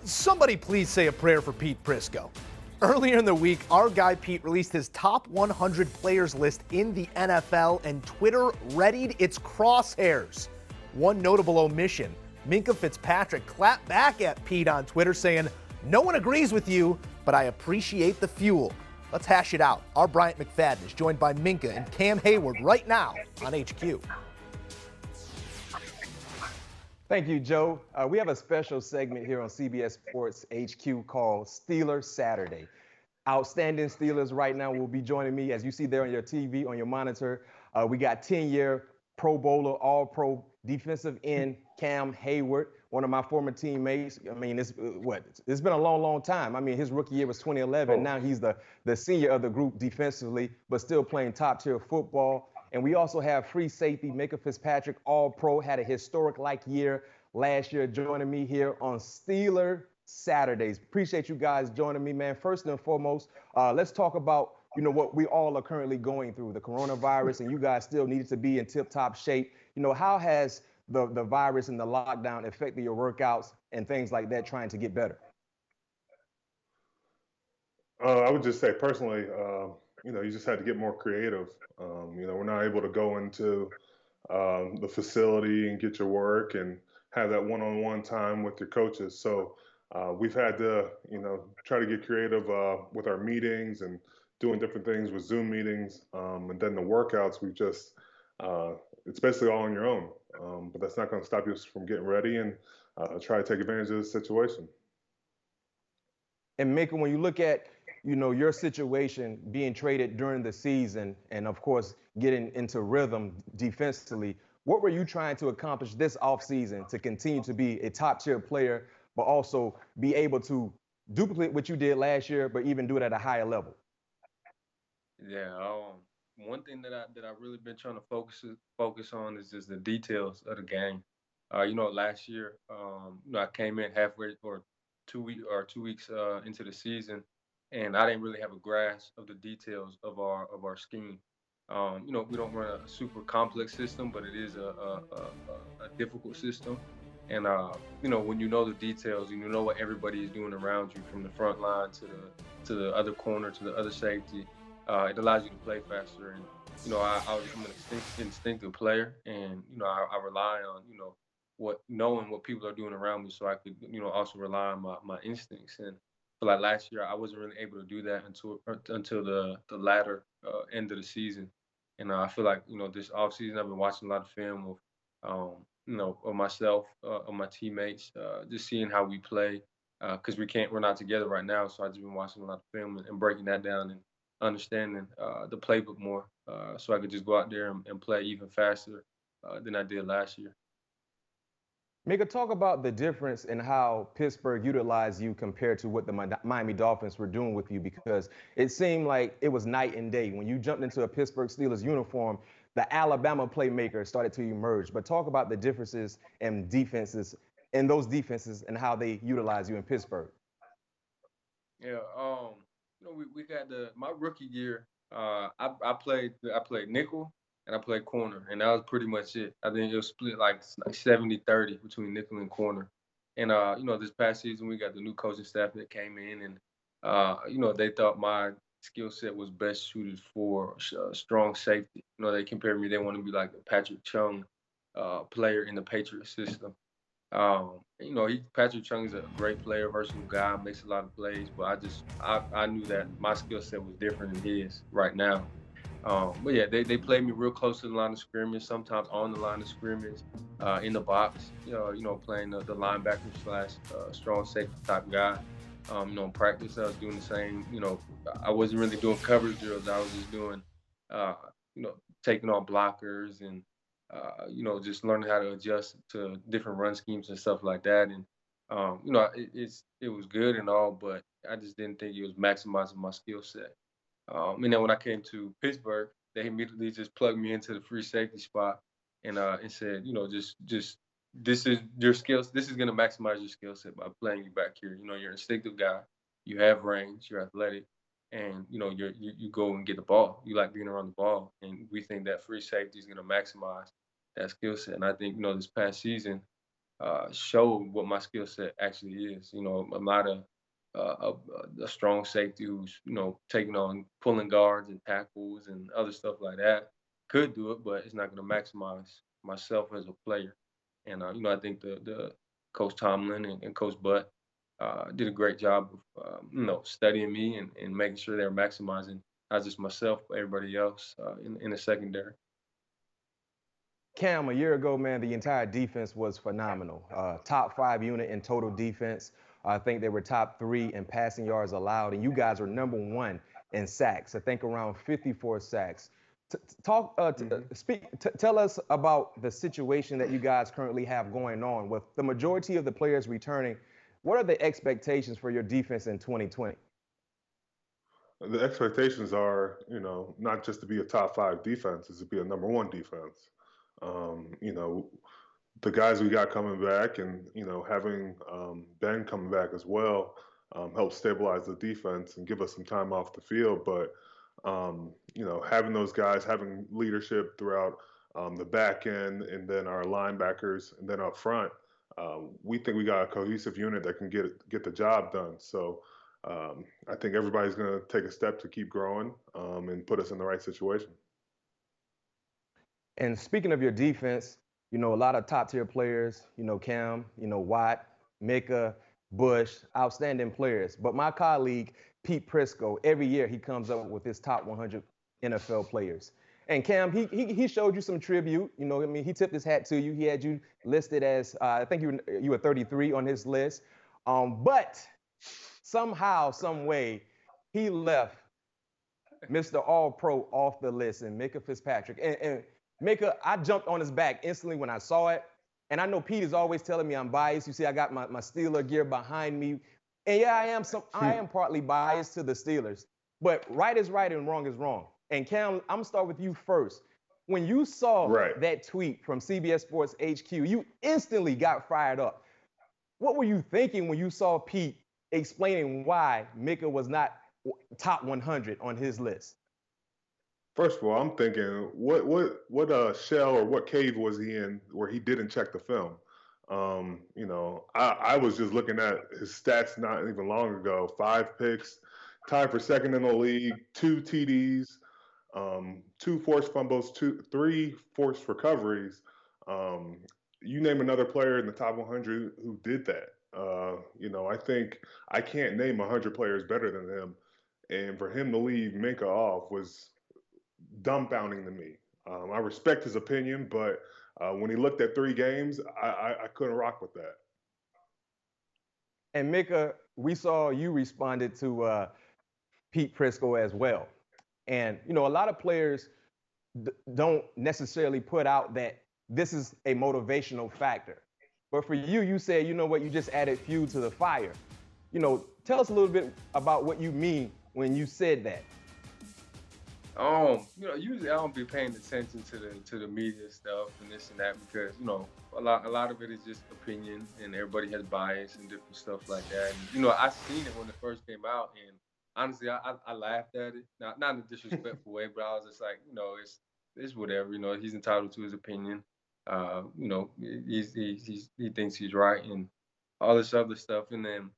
Somebody please say a prayer for Pete Prisco. Earlier in the week, our guy Pete released his top 100 players list in the NFL, and Twitter readied its crosshairs. One notable omission: Minkah Fitzpatrick clapped back at Pete on Twitter saying, "No one agrees with you, but I appreciate the fuel." Let's hash it out. Our Bryant McFadden is joined by Minkah and Hayward right now on HQ. Thank you, Joe. We have a special segment here on CBS Sports HQ called Steelers Saturday. Outstanding Steelers right now will be joining me. As you see there on your TV, on your monitor, we got 10-year Pro Bowler, All-Pro defensive end Hayward, one of my former teammates. I mean, it's been a long, long time. I mean, his rookie year was 2011. Now he's the senior of the group defensively, but still playing top-tier football. And we also have free safety Minkah Fitzpatrick, All-Pro, had a historic-like year last year, joining me here on Steeler Saturdays. Appreciate you guys joining me, man. First and foremost, let's talk about, what we all are currently going through, the coronavirus, and you guys still needed to be in tip-top shape. How has the virus and the lockdown affected your workouts and things like that, trying to get better? I would just say personally, you just had to get more creative. We're not able to go into the facility and get your work and have that one-on-one time with your coaches. So we've had to, try to get creative with our meetings and doing different things with Zoom meetings. And then the workouts, it's basically all on your own. But that's not going to stop you from getting ready and try to take advantage of the situation. And Minkah, when you look at, your situation being traded during the season and, of course, getting into rhythm defensively, what were you trying to accomplish this offseason to continue to be a top-tier player, but also be able to duplicate what you did last year, but even do it at a higher level? Yeah, one thing that I really been trying to focus on is just the details of the game. Last year, I came in halfway or 2 weeks into the season, and I didn't really have a grasp of the details of our scheme. We don't run a super complex system, but it is a difficult system. And when you know the details and you know what everybody is doing around you, from the front line to the other corner to the other safety, it allows you to play faster. And I'm an instinctive player, and I rely on knowing what people are doing around me, so I could also rely on my instincts. And for like last year, I wasn't really able to do that until the latter end of the season. And I feel like this offseason I've been watching a lot of film of myself, of my teammates, just seeing how we play, because we're not together right now. So I've just been watching a lot of film and breaking that down and understanding the playbook more, so I could just go out there and play even faster than I did last year. Minkah, talk about the difference in how Pittsburgh utilized you compared to what the Miami Dolphins were doing with you, because it seemed like it was night and day. When you jumped into a Pittsburgh Steelers uniform, the Alabama playmaker started to emerge. But talk about the differences in those defenses and how they utilize you in Pittsburgh. Yeah, we got my rookie year. I played nickel and I played corner, and that was pretty much it. I think it was split like 70-30 between nickel and corner. And this past season we got the new coaching staff that came in, and they thought my skill set was best suited for strong safety. They compared me. They want to be like a Patrick Chung player in the Patriot system. Patrick Chung is a great player, versatile guy, makes a lot of plays, but I knew that my skill set was different than his right now. But yeah, they played me real close to the line of scrimmage, sometimes on the line of scrimmage, in the box, playing the linebacker slash strong safety type guy. In practice, I was doing the same. I wasn't really doing coverage drills. I was just doing, taking on blockers and, just learning how to adjust to different run schemes and stuff like that. And, it was good and all, but I just didn't think it was maximizing my skill set. And then when I came to Pittsburgh, they immediately just plugged me into the free safety spot and said, just this is your skills. This is going to maximize your skill set by playing you back here. You're an instinctive guy. You have range. You're athletic, and you go and get the ball. You like being around the ball, and we think that free safety is going to maximize that skill set. And I think this past season, showed what my skill set actually is. You know, I'm not a strong safety who's, you know, taking on pulling guards and tackles and other stuff like that. Could do it, but it's not going to maximize myself as a player. And you know, I think the Coach Tomlin and Coach Butt did a great job of you know, studying me and making sure they're maximizing not just myself but everybody else in the secondary. Cam, a year ago, man, the entire defense was phenomenal. Top 5 unit in total defense. I think they were top 3 in passing yards allowed, and you guys were number 1 in sacks. I think around 54 sacks. Tell us about the situation that you guys currently have going on with the majority of the players returning. What are the expectations for your defense in 2020? The expectations are, you know, not just to be a top 5 defense, is to be a number 1 defense. You know, the guys we got coming back, and you know, having Ben coming back as well, help stabilize the defense and give us some time off the field. But you know, having those guys, having leadership throughout the back end, and then our linebackers, and then up front, we think we got a cohesive unit that can get the job done. So I think everybody's going to take a step to keep growing and put us in the right situation. And speaking of your defense, you know, a lot of top tier players, you know, Cam, you know, Watt, Minkah, Bush, outstanding players. But my colleague, Pete Prisco, every year he comes up with his top 100 NFL players. And Cam, he showed you some tribute. You know, I mean, he tipped his hat to you. He had you listed as, I think you were 33 on his list. But somehow, some way, he left Mr. All-Pro off the list, and Minkah Fitzpatrick. And Minkah, I jumped on his back instantly when I saw it. And I know Pete is always telling me I'm biased. You see, I got my Steeler gear behind me. And yeah, I am partly biased to the Steelers. But right is right and wrong is wrong. And Cam, I'm gonna start with you first. When you saw that tweet from CBS Sports HQ, you instantly got fired up. What were you thinking when you saw Pete explaining why Minkah was not top 100 on his list? First of all, I'm thinking, what shell or what cave was he in where he didn't check the film? You know, I was just looking at his stats not even long ago. 5 picks, tied for second in the league, 2 TDs, 2 forced fumbles, 3 forced recoveries. You name another player in the top 100 who did that. You know, I think I can't name 100 players better than him. And for him to leave Minkah off was dumbfounding to me. I respect his opinion, but when he looked at 3 games, I couldn't rock with that. And Minkah, we saw you responded to Pete Prisco as well. And, you know, a lot of players don't necessarily put out that this is a motivational factor. But for you, you said, you know what, you just added fuel to the fire. You know, tell us a little bit about what you mean when you said that. You know, usually I don't be paying attention to the media stuff and this and that because, you know, a lot of it is just opinion and everybody has bias and different stuff like that. And, you know, I seen it when it first came out, and honestly, I laughed at it. Not in a disrespectful way, but I was just like, you know, it's whatever. You know, he's entitled to his opinion. You know, he thinks he's right and all this other stuff. And then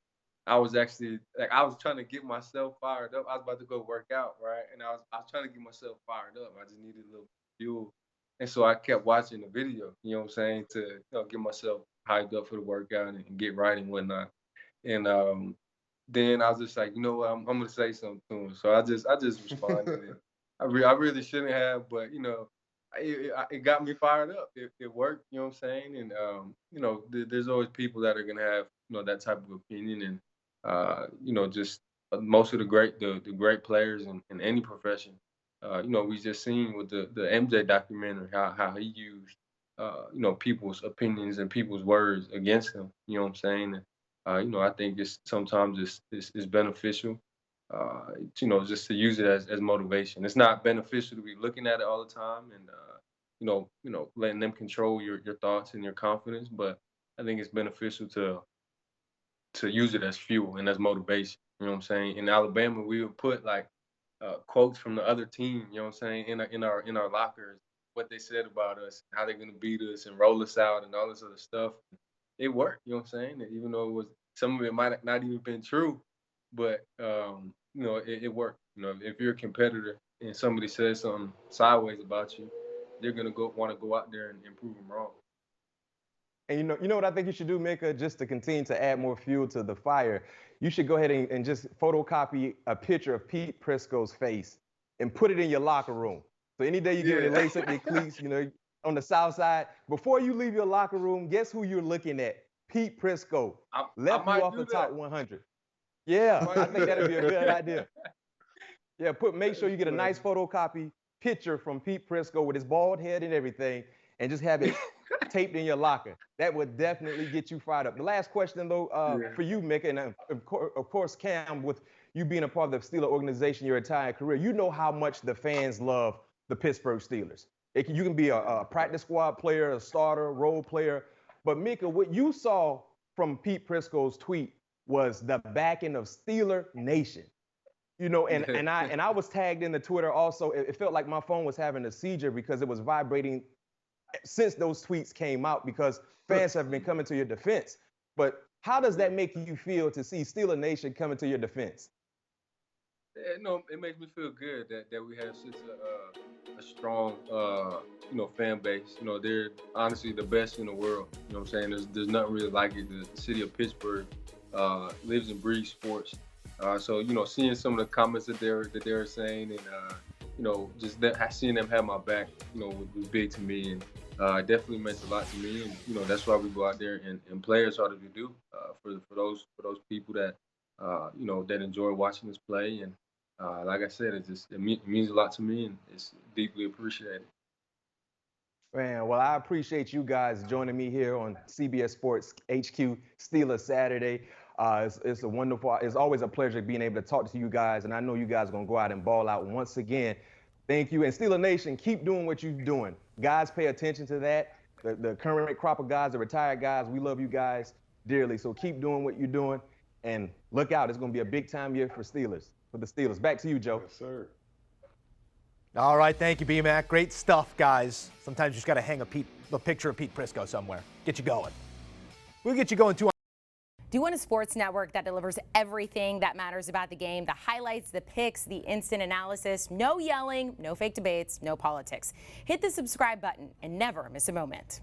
I was actually I was trying to get myself fired up. I was about to go work out, right? And I was trying to get myself fired up. I just needed a little fuel. And so I kept watching the video, you know what I'm saying, to, you know, get myself hyped up for the workout and get right and whatnot. And then I was just like, you know what, I'm gonna say something to him. So I just responded. I really shouldn't have, but you know, it got me fired up. It worked, you know what I'm saying? And you know, there's always people that are gonna have, you know, that type of opinion, and you know, just most of the great players in any profession. You know, we just seen with the MJ documentary how he used you know, people's opinions and people's words against him. You know what I'm saying? And, you know, I think sometimes it's beneficial. You know, just to use it as motivation. It's not beneficial to be looking at it all the time and you know, letting them control your thoughts and your confidence. But I think it's beneficial to use it as fuel and as motivation. You know what I'm saying? In Alabama, we would put like quotes from the other team. You know what I'm saying? In our lockers, what they said about us, how they're gonna beat us and roll us out and all this other stuff. it worked. You know what I'm saying? Even though some of it might not even been true, but it worked. If you're a competitor and somebody says something sideways about you, they're gonna want to go out there and prove them wrong. And you know what I think you should do, Minkah, just to continue to add more fuel to the fire? You should go ahead and just photocopy a picture of Pete Prisco's face and put it in your locker room. So any day you get ready to lace up your cleats, on the south side, before you leave your locker room, guess who you're looking at? Pete Prisco. Left you off the top 100. Yeah, I think that'd be a good idea. Yeah, make sure you get a nice photocopy picture from Pete Prisco with his bald head and everything, and just have it taped in your locker. That would definitely get you fired up. The last question, though, for you, Minkah, and of course, Cam, with you being a part of the Steelers organization your entire career, you know how much the fans love the Pittsburgh Steelers. You can be a practice squad player, a starter, role player. But, Minkah, what you saw from Pete Prisco's tweet was the backing of Steeler Nation. And I was tagged in the Twitter also. It felt like my phone was having a seizure because it was vibrating since those tweets came out, because fans have been coming to your defense. But how does that make you feel to see Steeler Nation coming to your defense? It makes me feel good that we have such a strong fan base. They're honestly the best in the world. You know what I'm saying? There's nothing really like it. The city of Pittsburgh lives and breathes sports. So seeing some of the comments that they're saying, and just seeing them have my back, was big to me, and definitely meant a lot to me. And that's why we go out there and play as hard as we do for those people that that enjoy watching us play. And like I said, it means a lot to me, and it's deeply appreciated. Man, well, I appreciate you guys joining me here on CBS Sports HQ Steelers Saturday. It's always a pleasure being able to talk to you guys, and I know you guys are going to go out and ball out once again. Thank you. And Steeler Nation, keep doing what you're doing. Guys, pay attention to that. The current crop of guys, the retired guys, we love you guys dearly. So keep doing what you're doing, and look out. It's going to be a big-time year for the Steelers. Back to you, Joe. Yes, sir. All right, thank you, B-Mac. Great stuff, guys. Sometimes you just got to hang a picture of Pete Prisco somewhere. Get you going. We'll get you going, too. Do you want a sports network that delivers everything that matters about the game? The highlights, the picks, the instant analysis, no yelling, no fake debates, no politics. Hit the subscribe button and never miss a moment.